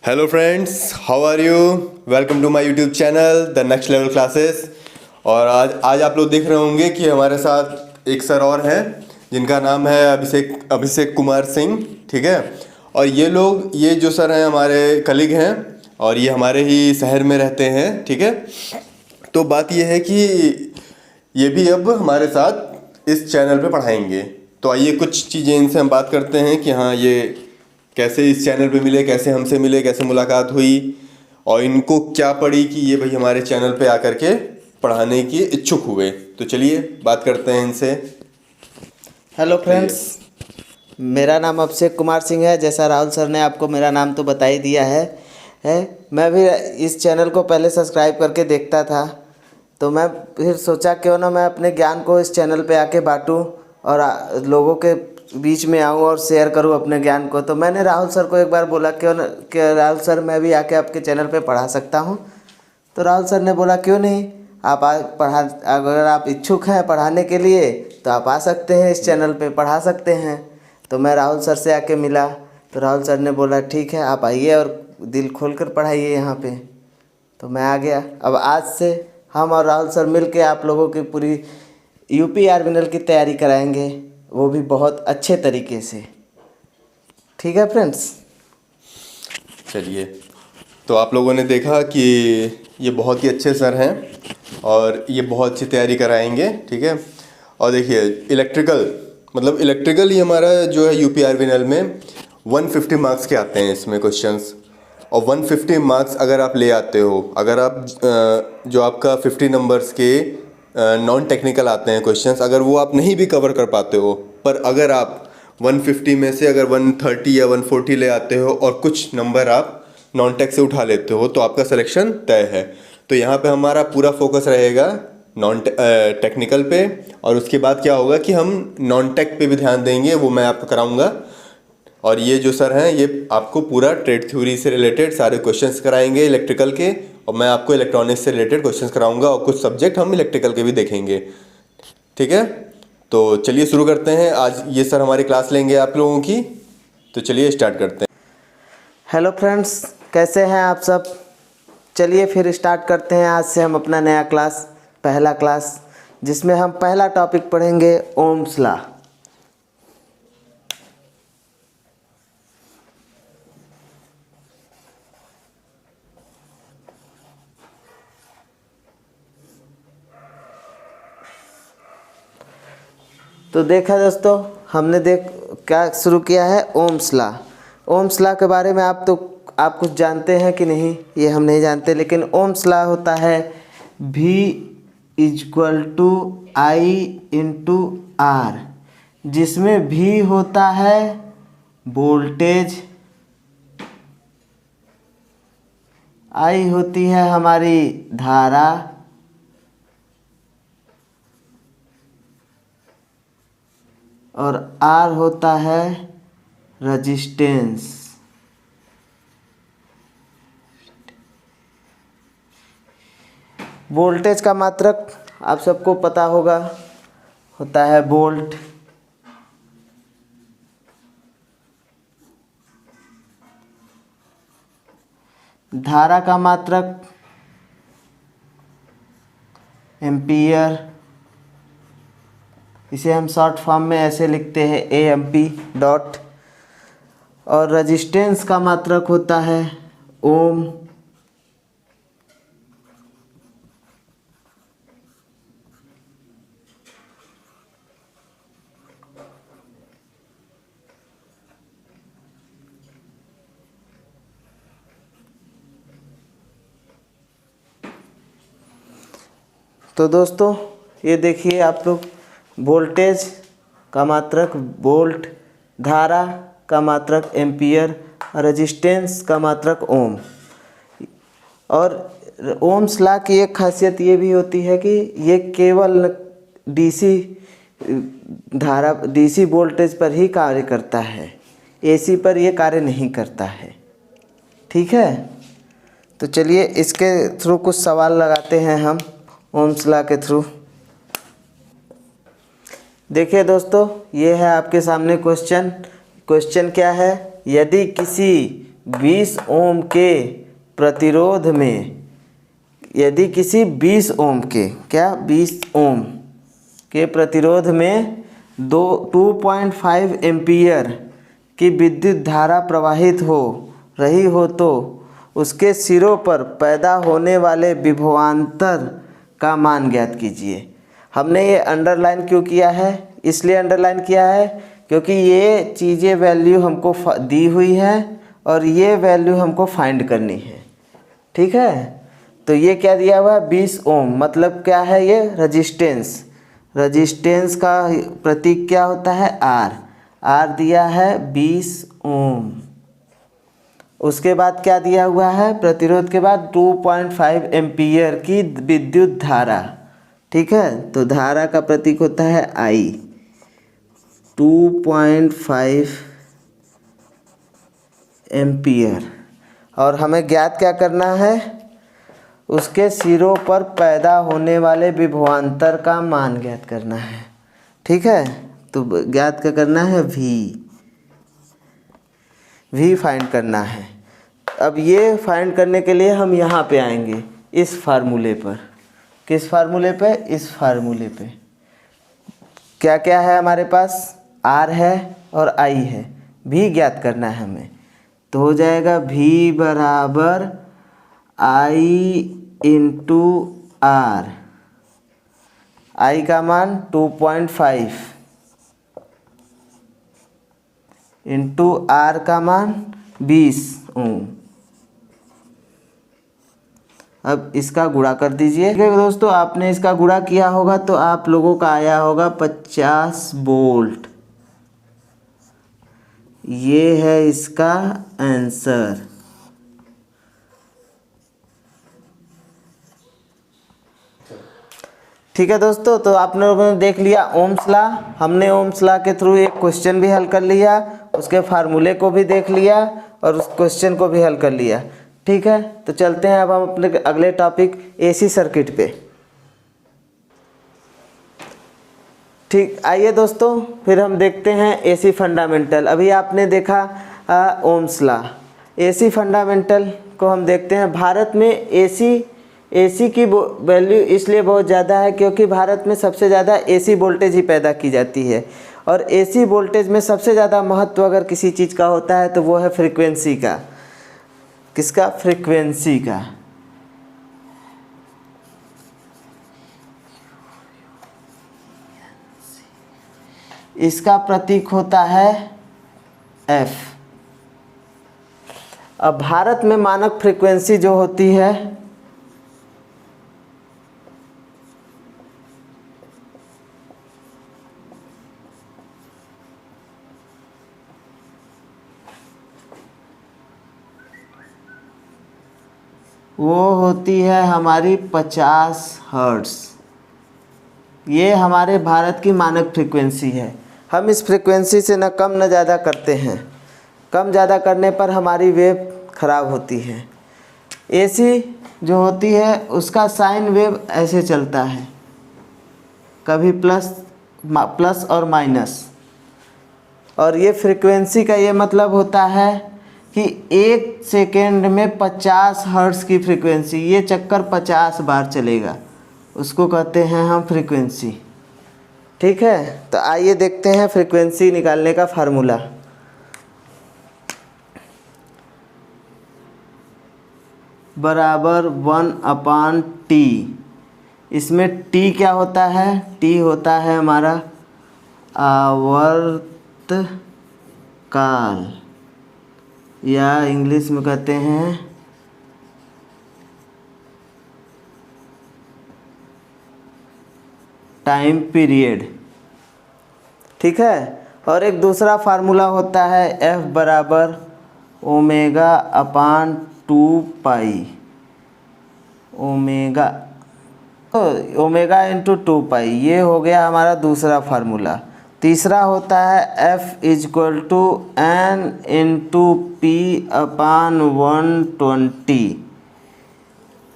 Hello friends, how are you? Welcome to my YouTube channel the next level classes. और आज आप लोग देख रहे होंगे कि हमारे साथ एक सर और हैं जिनका नाम है अभिषेक कुमार सिंह। ठीक है। और ये जो सर हैं हमारे कलीग हैं और ये हमारे ही शहर में रहते हैं। ठीक है। तो बात ये है कि ये भी अब हमारे साथ इस चैनल पे पढ़ाएंगे। तो आइए कुछ चीज़ें इनसे हम बात करते हैं कि हाँ, ये कैसे इस चैनल पे मिले, कैसे हमसे मिले, कैसे मुलाकात हुई और इनको क्या पड़ी कि ये भाई हमारे चैनल पे आकर के पढ़ाने की इच्छुक हुए। तो चलिए बात करते हैं इनसे। हेलो फ्रेंड्स, मेरा नाम अभिषेक कुमार सिंह है। जैसा राहुल सर ने आपको मेरा नाम तो बता ही दिया है। मैं भी इस चैनल को पहले सब्सक्राइब करके देखता था, तो मैं फिर सोचा क्यों ना मैं अपने ज्ञान को इस चैनल पे आके बांटूं और लोगों के बीच में आऊं और शेयर करूं अपने ज्ञान को। तो मैंने राहुल सर को एक बार बोला क्यों ना कि राहुल सर मैं भी आके आपके चैनल पे पढ़ा सकता हूं। तो राहुल सर ने बोला क्यों नहीं, आप अगर आप इच्छुक हैं पढ़ाने के लिए तो आप आ सकते हैं, इस चैनल पे पढ़ा सकते हैं। तो मैं राहुल सर से आके मिला, तो राहुल सर ने बोला ठीक है आप आइए और दिल खोल कर पढ़ाइए यहाँ पे। तो मैं आ गया। अब आज से हम और राहुल सर मिल के आप लोगों की पूरी यूपी आर्मिनल की तैयारी कराएंगे, वो भी बहुत अच्छे तरीके से। ठीक है फ्रेंड्स। चलिए, तो आप लोगों ने देखा कि ये बहुत ही अच्छे सर हैं और ये बहुत अच्छी तैयारी कराएंगे। ठीक है। और देखिए, इलेक्ट्रिकल ही हमारा जो है यूपी आरवीएनएल में 150 मार्क्स के आते हैं इसमें क्वेश्चंस। और 150 मार्क्स अगर आप ले आते हो, अगर आप जो आपका 50 नंबर्स के नॉन टेक्निकल आते हैं क्वेश्चंस, अगर वो आप नहीं भी कवर कर पाते हो, पर अगर आप 150 में से अगर 130 या 140 ले आते हो और कुछ नंबर आप नॉन टेक से उठा लेते हो, तो आपका सिलेक्शन तय है। तो यहाँ पे हमारा पूरा फोकस रहेगा नॉन टेक्निकल पे। और उसके बाद क्या होगा कि हम नॉन टेक पे भी ध्यान देंगे, वो मैं आपको कराऊंगा। और ये जो सर हैं ये आपको पूरा ट्रेड थ्योरी से रिलेटेड सारे क्वेश्चंस कराएंगे इलेक्ट्रिकल के, और मैं आपको इलेक्ट्रॉनिक्स से रिलेटेड क्वेश्चंस कराऊंगा और कुछ सब्जेक्ट हम इलेक्ट्रिकल के भी देखेंगे। ठीक है। तो चलिए शुरू करते हैं। आज ये सर हमारी क्लास लेंगे आप लोगों की, तो चलिए स्टार्ट करते हैं। हेलो फ्रेंड्स, कैसे हैं आप सब? चलिए फिर स्टार्ट करते हैं आज से हम अपना नया क्लास, पहला क्लास, जिसमें हम पहला टॉपिक पढ़ेंगे ओम्स लॉ। तो देखा दोस्तों, हमने क्या शुरू किया है, ओम्स लॉ। ओम्स लॉ के बारे में आप कुछ जानते हैं कि नहीं, ये हम नहीं जानते। लेकिन ओम्स लॉ होता है V = I/R, जिसमें V होता है वोल्टेज, I होती है हमारी धारा, और R होता है रजिस्टेंस। वोल्टेज का मात्रक आप सबको पता होगा, होता है वोल्ट। धारा का मात्रक एम्पियर, इसे हम शॉर्ट फॉर्म में ऐसे लिखते हैं AMP डॉट। और रजिस्टेंस का मात्रक होता है ओम। तो दोस्तों ये देखिए आप लोग, वोल्टेज का मात्रक वोल्ट, धारा का मात्रक एम्पियर, रेजिस्टेंस का मात्रक ओम। और ओम्स लॉ की एक खासियत ये भी होती है कि ये केवल DC धारा, DC वोल्टेज पर ही कार्य करता है, AC पर ये कार्य नहीं करता है। ठीक है। तो चलिए इसके थ्रू कुछ सवाल लगाते हैं हम ओम्स लॉ के थ्रू। देखिए दोस्तों, ये है आपके सामने क्वेश्चन। क्वेश्चन क्या है, यदि किसी 20 ओम के प्रतिरोध में, यदि किसी 20 ओम के 20 ओम के प्रतिरोध में 2.5 एम्पीयर की विद्युत धारा प्रवाहित हो रही हो तो उसके सिरों पर पैदा होने वाले विभवांतर का मान ज्ञात कीजिए। हमने ये अंडरलाइन क्यों किया है? इसलिए अंडरलाइन किया है क्योंकि ये चीज़ें वैल्यू हमको दी हुई है और ये वैल्यू हमको फाइंड करनी है। ठीक है, तो ये क्या दिया हुआ है? 20 ओम, मतलब क्या है? ये रजिस्टेंस। रजिस्टेंस का प्रतीक क्या होता है? आर। आर दिया है 20 ओम। उसके बाद क्या दिया हुआ है? प्रतिरोध के बाद 2.5 एम्पीयर की विद्युत धारा। ठीक है, तो धारा का प्रतीक होता है आई। 2.5 एम्पीयर, और हमें ज्ञात क्या करना है? उसके सिरों पर पैदा होने वाले विभवांतर का मान ज्ञात करना है। ठीक है, तो ज्ञात क्या करना है? वी फाइंड करना है। अब ये फाइंड करने के लिए हम यहाँ पे आएंगे, इस फार्मूले पर। किस फार्मूले पे? इस फार्मूले पे। क्या क्या है हमारे पास? आर है और आई है। भी ज्ञात करना है हमें, तो हो जाएगा भी बराबर आई इंटू आर। आई का मान 2.5 इंटू आर का मान 20 ओम। अब इसका गुणा कर दीजिए। ठीक है दोस्तों, आपने इसका गुणा किया होगा तो आप लोगों का आया होगा 50 वोल्ट। ये है इसका आंसर। ठीक है दोस्तों, तो आप लोगों ने देख लिया ओम्स लॉ। हमने ओम्स लॉ के थ्रू एक क्वेश्चन भी हल कर लिया, उसके फार्मूले को भी देख लिया और उस क्वेश्चन को भी हल कर लिया। ठीक है, तो चलते हैं अब हम अपने अगले टॉपिक एसी सर्किट पे। ठीक, आइए दोस्तों, फिर हम देखते हैं एसी फंडामेंटल। अभी आपने देखा ओम्स लॉ। एसी फंडामेंटल को हम देखते हैं। भारत में एसी की वैल्यू इसलिए बहुत ज़्यादा है क्योंकि भारत में सबसे ज़्यादा एसी वोल्टेज ही पैदा की जाती है, और एसी वोल्टेज में सबसे ज़्यादा महत्व अगर किसी चीज़ का होता है तो वो है फ्रीक्वेंसी का। किसका? फ्रीक्वेंसी का। इसका प्रतीक होता है एफ। अब भारत में मानक फ्रीक्वेंसी जो होती है वो होती है हमारी 50 हर्ट्ज़। ये हमारे भारत की मानक फ्रीक्वेंसी है। हम इस फ्रीक्वेंसी से न कम न ज़्यादा करते हैं। कम ज़्यादा करने पर हमारी वेव ख़राब होती है। एसी जो होती है उसका साइन वेव ऐसे चलता है, कभी प्लस और माइनस। और ये फ्रीक्वेंसी का ये मतलब होता है कि 1 सेकेंड में 50 हर्ट्ज़ की फ्रीक्वेंसी, ये चक्कर 50 बार चलेगा, उसको कहते हैं हम फ्रीक्वेंसी। ठीक है, तो आइए देखते हैं फ्रीक्वेंसी निकालने का फार्मूला। बराबर 1/T। इसमें T क्या होता है? T होता है हमारा आवर्तकाल, या इंग्लिश में कहते हैं टाइम पीरियड। ठीक है, और एक दूसरा फार्मूला होता है F बराबर ω/2π। ओमेगा इंटू 2π, ये हो गया हमारा दूसरा फार्मूला। तीसरा होता है F = N × P/120।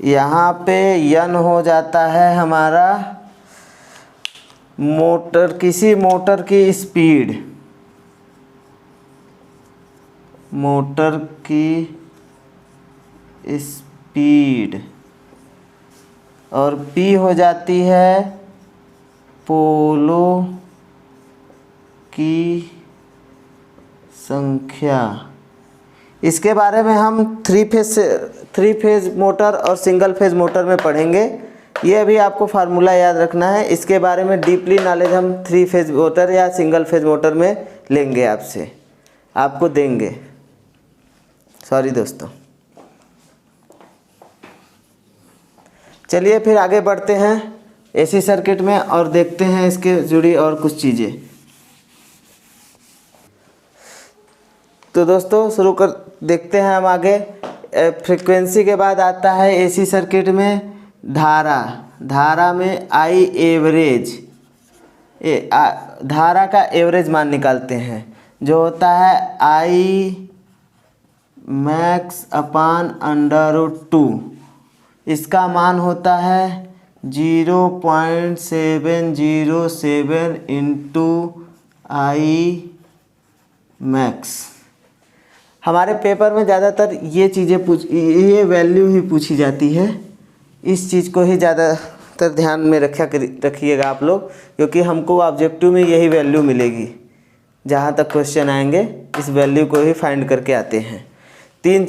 यहाँ पे N हो जाता है हमारा किसी मोटर की स्पीड। मोटर की स्पीड और P हो जाती है पोलो की संख्या। इसके बारे में हम थ्री फेज मोटर और सिंगल फेज मोटर में पढ़ेंगे। ये अभी आपको फार्मूला याद रखना है। इसके बारे में डीपली नॉलेज हम थ्री फेज मोटर या सिंगल फेज मोटर में लेंगे, आपको देंगे। सॉरी दोस्तों। चलिए फिर आगे बढ़ते हैं एसी सर्किट में और देखते हैं इसके जुड़ी और कुछ चीज़ें। तो दोस्तों शुरू कर देखते हैं हम आगे। फ्रीक्वेंसी के बाद आता है एसी सर्किट में धारा में आई एवरेज, धारा का एवरेज मान निकालते हैं जो होता है आई मैक्स अपान √2। इसका मान होता है 0.707 इंटू आई मैक्स। हमारे पेपर में ज़्यादातर ये वैल्यू ही पूछी जाती है। इस चीज़ को ही ज़्यादातर ध्यान में रखिएगा आप लोग, क्योंकि हमको ऑब्जेक्टिव में यही वैल्यू मिलेगी। जहाँ तक क्वेश्चन आएंगे इस वैल्यू को ही फाइंड करके आते हैं। तीन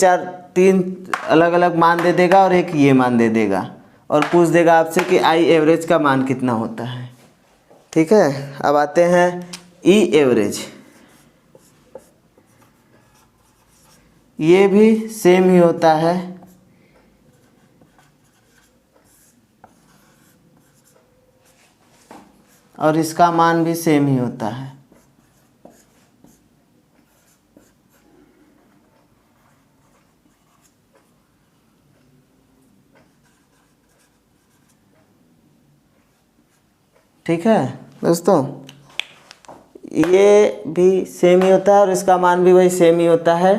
अलग अलग मान दे देगा और एक ये मान दे देगा और पूछ देगा आपसे कि आई एवरेज का मान कितना होता है। ठीक है, अब आते हैं ई एवरेज। ये भी सेम ही होता है। और इसका मान भी सेम ही होता है। ठीक है दोस्तों, ये भी सेम ही होता है और इसका मान भी वही सेम ही होता है।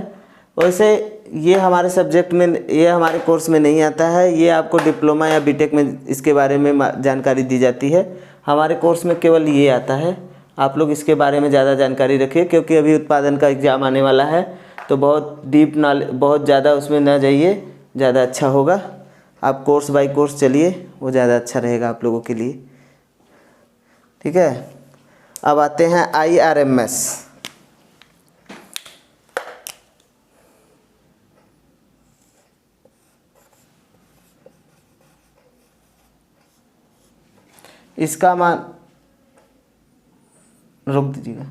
वैसे ये हमारे सब्जेक्ट में, ये हमारे कोर्स में नहीं आता है। ये आपको डिप्लोमा या बीटेक में इसके बारे में जानकारी दी जाती है। हमारे कोर्स में केवल ये आता है। आप लोग इसके बारे में ज़्यादा जानकारी रखिए, क्योंकि अभी उत्पादन का एग्ज़ाम आने वाला है। तो बहुत डीप नॉलेज, बहुत ज़्यादा उसमें ना जाइए, ज़्यादा अच्छा होगा। आप कोर्स बाय कोर्स चलिए, वो ज़्यादा अच्छा रहेगा आप लोगों के लिए। ठीक है, अब आते हैं IRMS। इसका मान रोक दीजिएगा।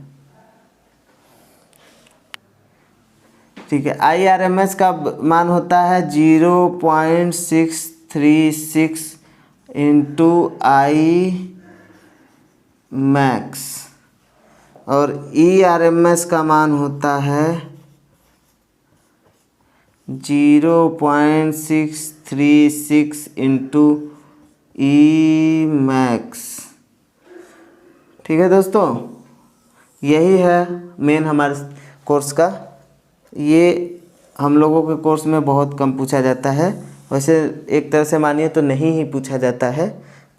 ठीक है, IRMS का मान होता है 0.636 इंटू आई मैक्स और ERMS का मान होता है 0.636 इंटू ई मैक्स। ठीक है दोस्तों, यही है मेन हमारे कोर्स का। ये हम लोगों के कोर्स में बहुत कम पूछा जाता है। वैसे एक तरह से मानिए तो नहीं ही पूछा जाता है,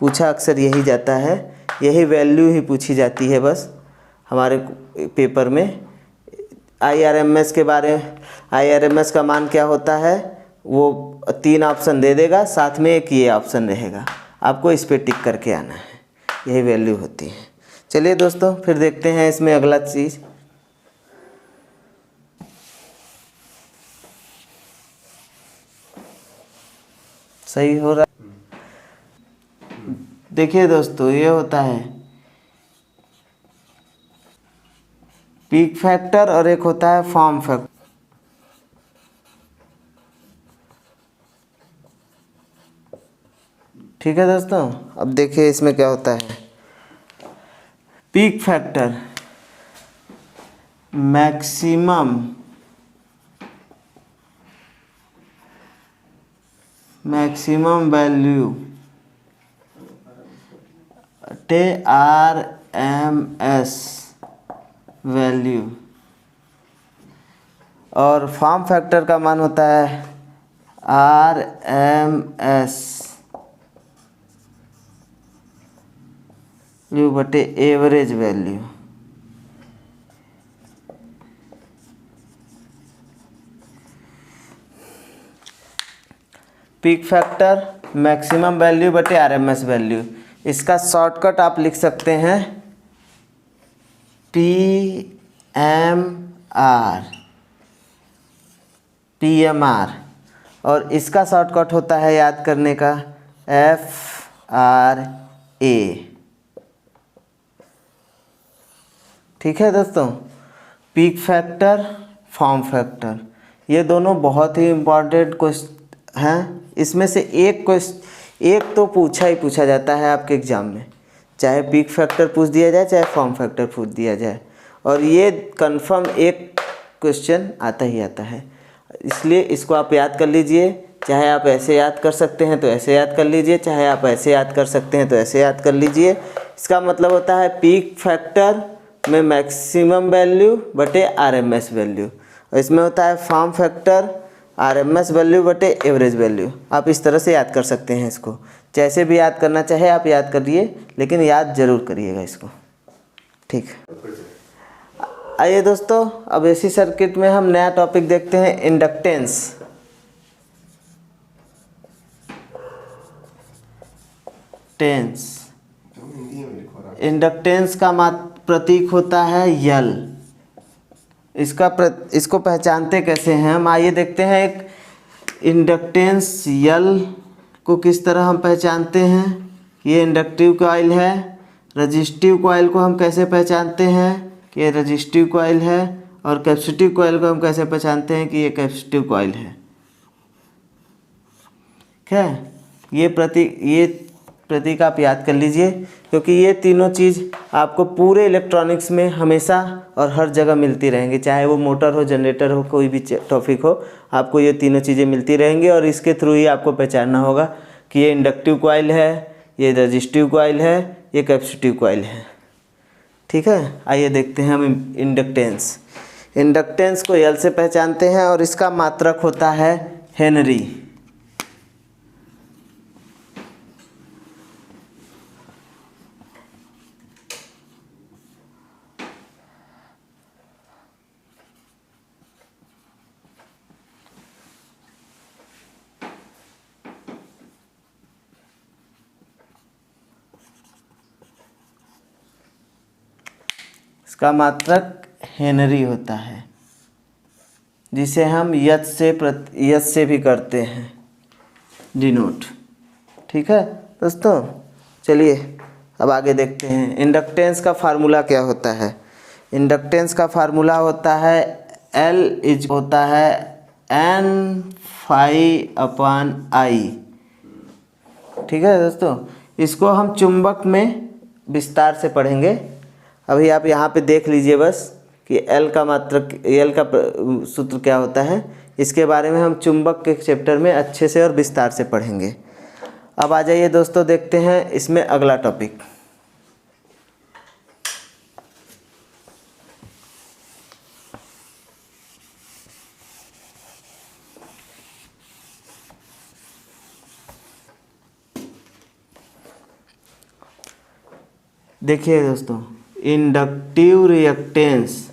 पूछा अक्सर यही जाता है। यही वैल्यू ही पूछी जाती है बस हमारे पेपर में। IRMS के बारे में, IRMS का मान क्या होता है वो 3 ऑप्शन दे देगा, साथ में एक ये ऑप्शन रहेगा। आपको इस पे टिक करके आना है, यही वैल्यू होती है। चलिए दोस्तों, फिर देखते हैं इसमें अगला चीज़। सही हो रहा। देखिए दोस्तों, ये होता है पीक फैक्टर और एक होता है फॉर्म फैक्टर। ठीक है दोस्तों, अब देखिए इसमें क्या होता है। Peak factor maximum value RMS value, और फॉर्म फैक्टर का मान होता है RMS average value. Peak factor maximum value बटे आरएमएस वैल्यू। इसका शॉर्टकट आप लिख सकते हैं PMR, और इसका शॉर्टकट होता है याद करने का FRA। ठीक है दोस्तों, पीक फैक्टर, फॉर्म फैक्टर, ये दोनों बहुत ही इम्पॉर्टेंट क्वेश्चन हैं। इसमें से एक तो पूछा जाता है आपके एग्ज़ाम में, चाहे पीक फैक्टर पूछ दिया जाए चाहे फॉर्म फैक्टर पूछ दिया जाए, और ये कंफर्म एक क्वेश्चन आता ही आता है। इसलिए इसको आप याद कर लीजिए, चाहे आप ऐसे याद कर सकते हैं तो ऐसे याद कर लीजिए, चाहे आप ऐसे याद कर सकते हैं तो ऐसे याद कर लीजिए। इसका मतलब होता है पीक फैक्टर में मैक्सिमम वैल्यू बटे आरएमएस वैल्यू, और इसमें होता है फॉर्म फैक्टर आरएमएस वैल्यू बटे एवरेज वैल्यू। आप इस तरह से याद कर सकते हैं इसको, जैसे भी याद करना चाहे आप याद करिए, लेकिन याद ज़रूर करिएगा इसको। ठीक, आइए दोस्तों, अब एसी सर्किट में हम नया टॉपिक देखते हैं, इंडक्टेंस। इंडक्टेंस का प्रतीक होता है यल। इसको पहचानते कैसे हैं हम, आइए देखते हैं। एक इंडक्टेंस यल को किस तरह हम पहचानते हैं। ये इंडक्टिव कॉइल है। रजिस्टिव कॉइल को हम कैसे पहचानते हैं कि ये रजिस्टिव कॉइल है, और कैपेसिटिव कॉइल को हम कैसे पहचानते हैं कि ये कैपेसिटिव कॉइल है। ठीक है, ये प्रतीक आप याद कर लीजिए, क्योंकि ये तीनों चीज़ आपको पूरे इलेक्ट्रॉनिक्स में हमेशा और हर जगह मिलती रहेंगी, चाहे वो मोटर हो, जनरेटर हो, कोई भी टॉपिक हो, आपको ये तीनों चीज़ें मिलती रहेंगी, और इसके थ्रू ही आपको पहचानना होगा कि ये इंडक्टिव कॉइल है, ये रजिस्टिव कॉइल है, ये कैपेसिटिव कॉइल है। ठीक है, आइए देखते हैं हम इंडक्टेंस को यल से पहचानते हैं, और इसका मात्रक होता है हेनरी। इसका मात्रक हेनरी होता है, जिसे हम एच से भी करते हैं डिनोट। ठीक है दोस्तों, चलिए अब आगे देखते हैं इंडक्टेंस का फार्मूला क्या होता है। इंडक्टेंस का फार्मूला होता है N∅I। ठीक है दोस्तों, इसको हम चुंबक में विस्तार से पढ़ेंगे। अभी आप यहाँ पे देख लीजिए बस कि एल का सूत्र क्या होता है। इसके बारे में हम चुंबक के चैप्टर में अच्छे से और विस्तार से पढ़ेंगे। अब आ जाइए दोस्तों, देखते हैं इसमें अगला टॉपिक। देखिए दोस्तों, इंडक्टिव रिएक्टेंस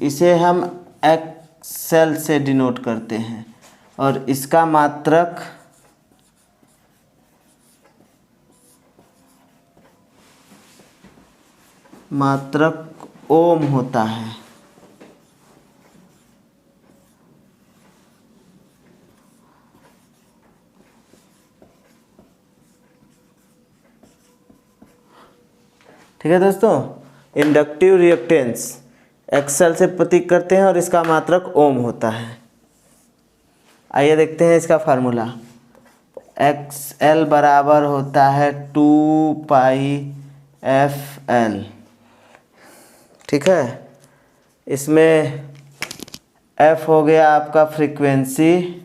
इसे हम एक्सएल से डिनोट करते हैं, और इसका मात्रक ओम होता है। ठीक है दोस्तों, इंडक्टिव रिएक्टेंस एक्सेल से प्रतीक करते हैं, और इसका मात्रक ओम होता है। आइए देखते हैं इसका फार्मूला। एक्सएल बराबर होता है 2πfl। ठीक है, इसमें एफ हो गया आपका फ्रीक्वेंसी,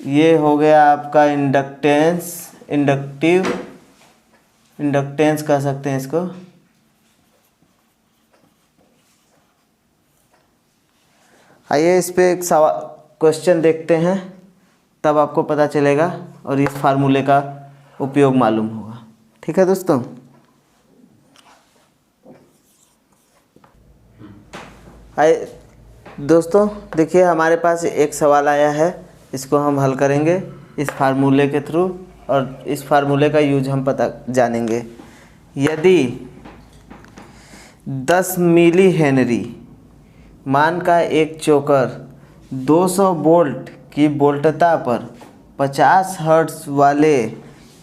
ये हो गया आपका इंडक्टेंस कह सकते हैं इसको। आइए इस पे एक क्वेश्चन देखते हैं, तब आपको पता चलेगा और इस फार्मूले का उपयोग मालूम होगा। ठीक है दोस्तों। आइए दोस्तों, देखिए हमारे पास एक सवाल आया है, इसको हम हल करेंगे इस फार्मूले के थ्रू और इस फार्मूले का यूज हम पता जानेंगे। यदि 10 मिली हेनरी मान का एक चोकर 200 वोल्ट की वोल्टता पर 50 हर्ट्ज वाले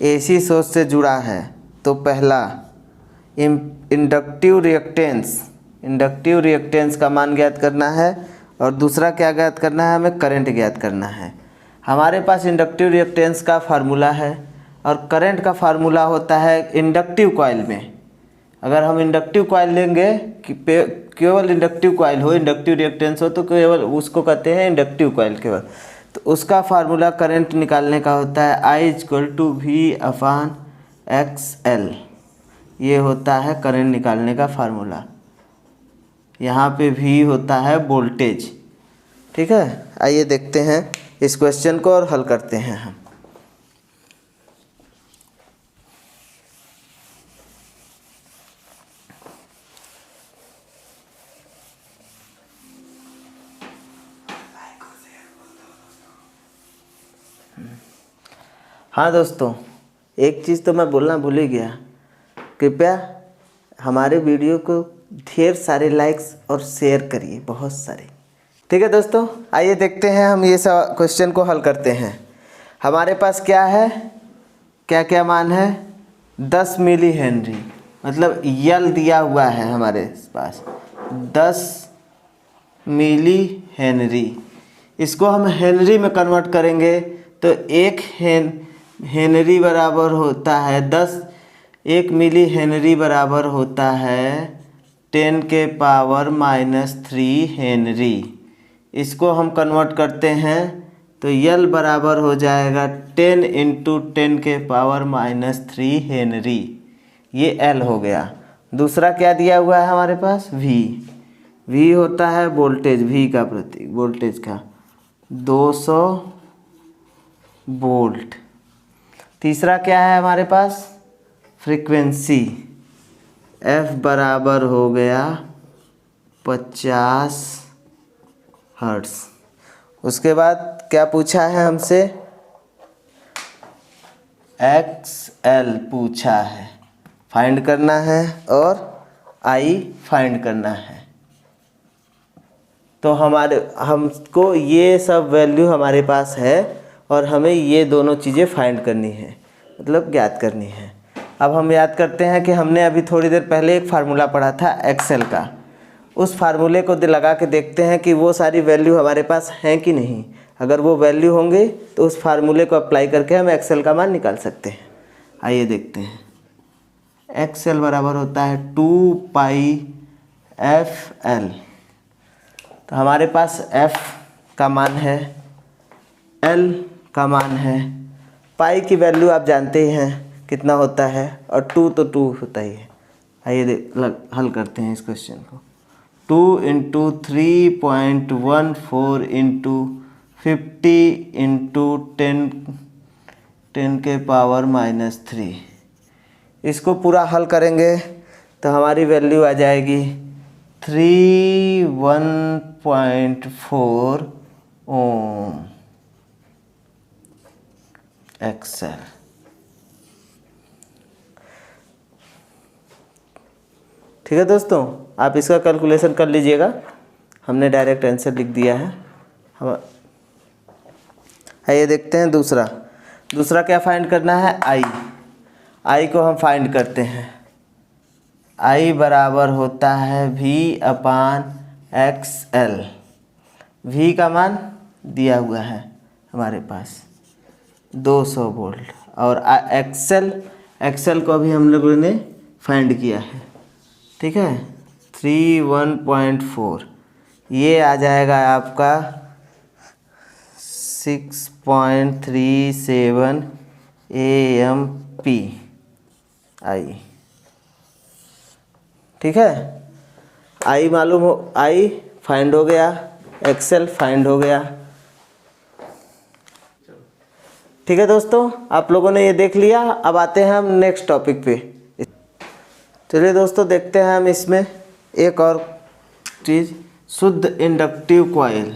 एसी सोर्स से जुड़ा है, तो पहला इंडक्टिव रिएक्टेंस का मान ज्ञात करना है और दूसरा क्या ज्ञात करना है, हमें करंट ज्ञात करना है। हमारे पास इंडक्टिव रिएक्टेंस का फार्मूला है और करंट का फार्मूला होता है इंडक्टिव कॉइल में। अगर हम इंडक्टिव कॉइल लेंगे कि केवल इंडक्टिव कॉइल हो, इंडक्टिव रिएक्टेंस हो, तो केवल उसको कहते हैं इंडक्टिव कॉइल केवल। तो उसका फार्मूला करंट निकालने का होता है I/V/XL। ये होता है करंट निकालने का फार्मूला। यहाँ पे V होता है वोल्टेज। ठीक है, आइए देखते हैं इस क्वेश्चन को और हल करते हैं हम। हाँ दोस्तों, एक चीज़ तो मैं बोलना भूल ही गया, कृपया हमारे वीडियो को ढेर सारे लाइक्स और शेयर करिए, बहुत सारे। ठीक है दोस्तों, आइए देखते हैं हम ये सब क्वेश्चन को हल करते हैं। हमारे पास क्या है, क्या क्या मान है, 10 मिली हेनरी, मतलब यल दिया हुआ है हमारे पास 10 मिली हेनरी। इसको हम हेनरी में कन्वर्ट करेंगे तो एक हेनरी बराबर होता है 1 मिली हेनरी बराबर होता है 10⁻³ हेनरी। इसको हम कन्वर्ट करते हैं तो यल बराबर हो जाएगा 10 × 10⁻³ हेनरी। ये एल हो गया। दूसरा क्या दिया हुआ है हमारे पास, वी होता है वोल्टेज, वी का प्रतीक वोल्टेज का 200 वोल्ट। तीसरा क्या है हमारे पास, फ्रीक्वेंसी, एफ बराबर हो गया 50 हर्ट्ज। उसके बाद क्या पूछा है हमसे, XL पूछा है, फाइंड करना है और I फाइंड करना है। तो हमको ये सब वैल्यू हमारे पास है और हमें ये दोनों चीज़ें फाइंड करनी है, मतलब ज्ञात करनी है। अब हम याद करते हैं कि हमने अभी थोड़ी देर पहले एक फार्मूला पढ़ा था एक्सेल का। उस फार्मूले को लगा के देखते हैं कि वो सारी वैल्यू हमारे पास हैं कि नहीं। अगर वो वैल्यू होंगे तो उस फार्मूले को अप्लाई करके हम एक्सेल का मान निकाल सकते हैं। आइए देखते हैं। एक्सेल बराबर होता है 2πfl। तो हमारे पास f का मान है, l का मान है, पाई की वैल्यू आप जानते ही हैं कितना होता है और 2 तो 2 होता ही है। आइए हल करते हैं इस क्वेश्चन को। 2 × 3.14 × 50 × 10⁻³ इसको पूरा हल करेंगे तो हमारी वैल्यू आ जाएगी 301.4 ओम एक्सेल। ठीक है दोस्तों, आप इसका कैलकुलेशन कर लीजिएगा, हमने डायरेक्ट आंसर लिख दिया है। हम आइए देखते हैं दूसरा क्या फाइंड करना है, आई को हम फाइंड करते हैं। आई बराबर होता है V/XL। वी का मान दिया हुआ है हमारे पास 200 वोल्ट और एक्सेल को भी हम लोगों ने फाइंड किया है। ठीक है, 301.4 ये आ जाएगा आपका 6.37 AMPI। ठीक है, आई मालूम हो, आई फाइंड हो गया, एक्सेल फाइंड हो गया। ठीक है दोस्तों, आप लोगों ने ये देख लिया। अब आते हैं हम नेक्स्ट टॉपिक पे। चलिए दोस्तों, देखते हैं हम इसमें एक और चीज़, शुद्ध इंडक्टिव कॉइल।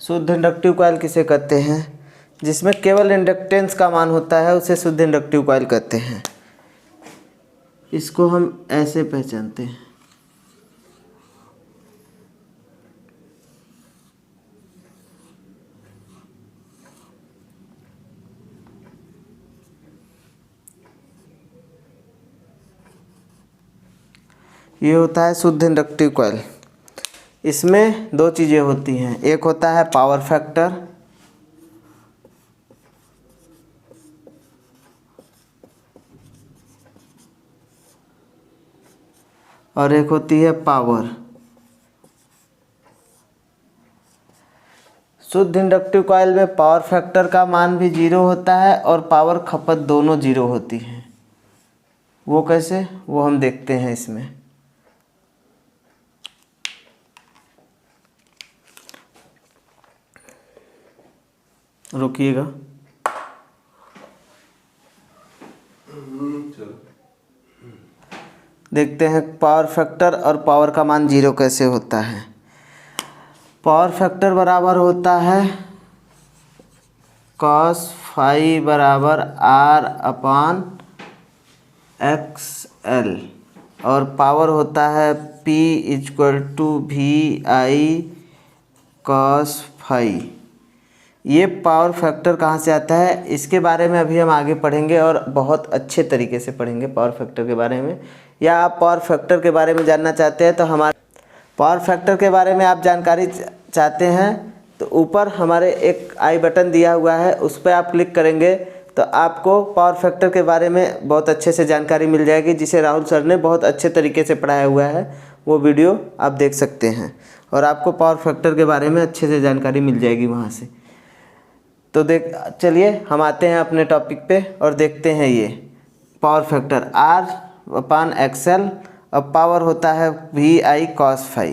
शुद्ध इंडक्टिव कॉइल किसे कहते हैं? जिसमें केवल इंडक्टेंस का मान होता है उसे शुद्ध इंडक्टिव कॉइल कहते हैं। इसको हम ऐसे पहचानते हैं। ये होता है शुद्ध इंडक्टिव कॉइल। इसमें दो चीज़ें होती हैं, एक होता है पावर फैक्टर और एक होती है पावर। शुद्ध इंडक्टिव कॉइल में पावर फैक्टर का मान भी 0 होता है और पावर खपत दोनों 0 होती है। वो कैसे, वो हम देखते हैं इसमें। रुकिएगा। देखते हैं पावर फैक्टर और पावर का मान 0 कैसे होता है। पावर फैक्टर बराबर होता है cos फाई बराबर R/XL और पावर होता है P = VI cos फाई। ये पावर फैक्टर कहाँ से आता है, इसके बारे में अभी हम आगे पढ़ेंगे और बहुत अच्छे तरीके से पढ़ेंगे पावर फैक्टर के बारे में। या आप पावर फैक्टर के बारे में जानना चाहते हैं तो हमारे पावर फैक्टर के बारे में आप जानकारी चाहते हैं तो ऊपर हमारे एक आई बटन दिया हुआ है, उस पर आप क्लिक करेंगे तो आपको पावर फैक्टर के बारे में बहुत अच्छे से जानकारी मिल जाएगी, जिसे राहुल सर ने बहुत अच्छे तरीके से पढ़ाया हुआ है। वो वीडियो आप देख सकते हैं और आपको पावर फैक्टर के बारे में अच्छे से जानकारी मिल जाएगी वहाँ से। तो चलिए हम आते हैं अपने टॉपिक पे और देखते हैं ये पावर फैक्टर R/XL और पावर होता है VI cos फाई।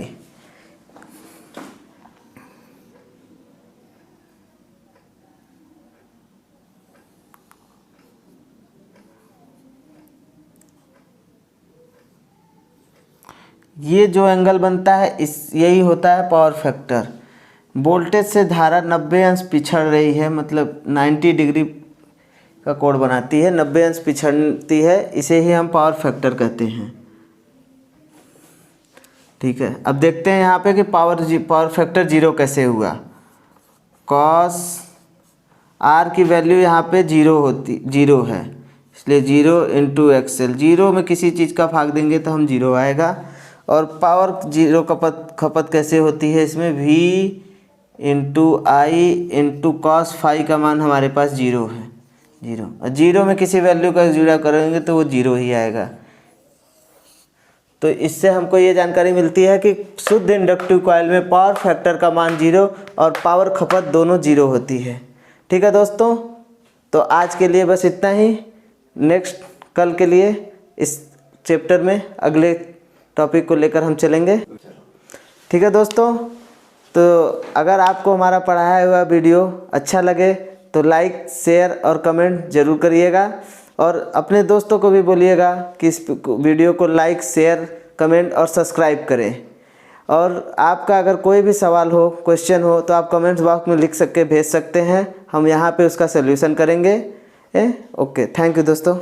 ये जो एंगल बनता है यही होता है पावर फैक्टर। वोल्टेज से धारा 90 अंश पिछड़ रही है, मतलब 90 डिग्री का कोण बनाती है, 90 अंश पिछड़ती है, इसे ही हम पावर फैक्टर कहते हैं। ठीक है, अब देखते हैं यहाँ पे कि पावर फैक्टर 0 कैसे हुआ। cos R की वैल्यू यहाँ पे 0 है, इसलिए 0 × XL। 0 में किसी चीज़ का भाग देंगे तो हम 0 आएगा। और पावर 0 खपत कैसे होती है, इसमें V × I × cos फाई का मान हमारे पास 0 है, 0। और 0 में किसी वैल्यू का जुड़ा करेंगे तो वो 0 ही आएगा। तो इससे हमको ये जानकारी मिलती है कि शुद्ध इंडक्टिव कॉइल में पावर फैक्टर का मान 0 और पावर खपत दोनों 0 होती है। ठीक है दोस्तों, तो आज के लिए बस इतना ही। नेक्स्ट कल के लिए इस चैप्टर में अगले टॉपिक को लेकर हम चलेंगे। ठीक है दोस्तों, तो अगर आपको हमारा पढ़ाया हुआ वीडियो अच्छा लगे तो लाइक, शेयर और कमेंट ज़रूर करिएगा और अपने दोस्तों को भी बोलिएगा कि इस वीडियो को लाइक, शेयर, कमेंट और सब्सक्राइब करें। और आपका अगर कोई भी सवाल हो, क्वेश्चन हो तो आप कमेंट्स बॉक्स में लिख भेज सकते हैं, हम यहाँ पे उसका सलूशन करेंगे। ओके, थैंक यू दोस्तों।